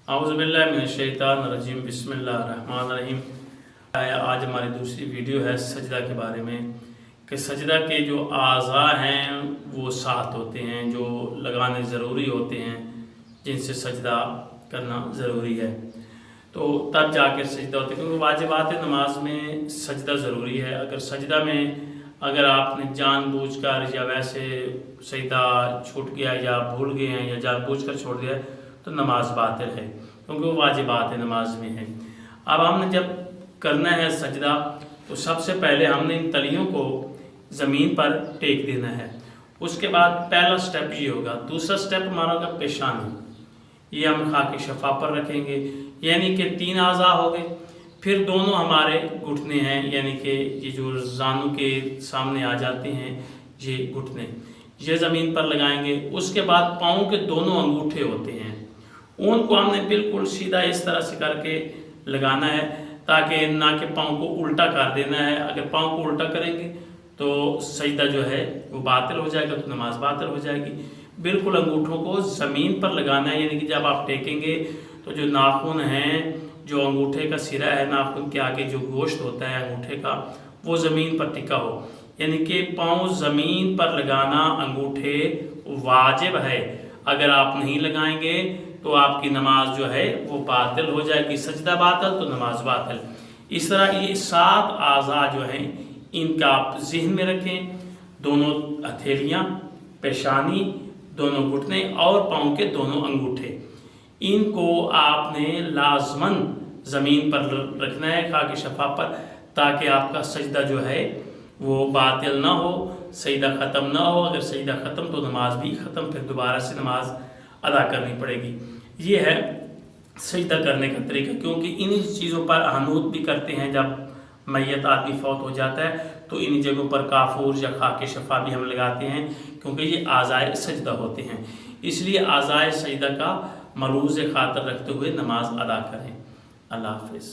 औज़ुबिल्लाहिमिनश्शैतानिर्रजीम बिस्मिल्लाहिर्रहमानिर्रहीम। आज हमारी दूसरी वीडियो है सजदा के बारे में कि सजदा के जो आज़ा हैं वो 7 होते हैं जो लगाने ज़रूरी होते हैं, जिनसे सजदा करना ज़रूरी है। तो तब जाकर सजदा होता है, क्योंकि वाजिबात नमाज में सजदा ज़रूरी है। अगर सजदा में अगर आपने जानबूझकर या वैसे सजदा छूट गया या भूल गए हैं या जानबूझकर छोड़ दिया है तो नमाज बातिल है, क्योंकि वो वाजिबात नमाज में है। अब हमने जब करना है सजदा तो सबसे पहले हमने इन तलियों को ज़मीन पर टेक देना है। उसके बाद पहला स्टेप ये होगा। दूसरा स्टेप हमारा होगा पेशानी, ये हम खाकी शफा पर रखेंगे, यानी कि 3 आज़ा हो गए। फिर दोनों हमारे घुटने हैं, यानी कि ये जो जानू के सामने आ जाते हैं ये घुटने, ये ज़मीन पर लगाएंगे। उसके बाद पाँव के दोनों अंगूठे होते हैं, उनको हमने बिल्कुल सीधा इस तरह से करके लगाना है, ताकि ना कि पाँव को उल्टा कर देना है। अगर पाँव को उल्टा करेंगे तो सजदा जो है वो बातिल हो जाएगा, तो नमाज बातिल हो जाएगी। बिल्कुल अंगूठों को ज़मीन पर लगाना है, यानी कि जब आप टेकेंगे तो जो नाखून हैं, जो अंगूठे का सिरा है, नाखून के आगे जो गोश्त होता है अंगूठे का, वो ज़मीन पर टिका हो। यानी कि पाँव ज़मीन पर लगाना अंगूठे वाजिब है। अगर आप नहीं लगाएंगे तो आपकी नमाज जो है वो बातिल हो जाएगी, सजदा बातिल तो नमाज बातिल। इस तरह ये 7 आज़ा जो हैं इनका आप ज़हन में रखें। दोनों हथेलियाँ, पेशानी, दोनों घुटने और पाँव के दोनों अंगूठे, इनको आपने लाजमन ज़मीन पर रखना है, खाकी शफा पर, ताकि आपका सजदा जो है वो बातिल ना हो, सजदा ख़त्म ना हो। अगर सजदा ख़त्म तो नमाज भी ख़त्म, फिर दोबारा से नमाज अदा करनी पड़ेगी। ये है सजदा करने का तरीका, क्योंकि इन्हीं चीज़ों पर हनूत भी करते हैं। जब मैयत आदमी फौत हो जाता है तो इन्हीं जगहों पर काफूर या खाके शफा भी हम लगाते हैं, क्योंकि ये आज़ाए सजदा होते हैं। इसलिए आज़ाए सजदा का मलूज़ खातर रखते हुए नमाज अदा करें। अल्लाह हाफ़िज़।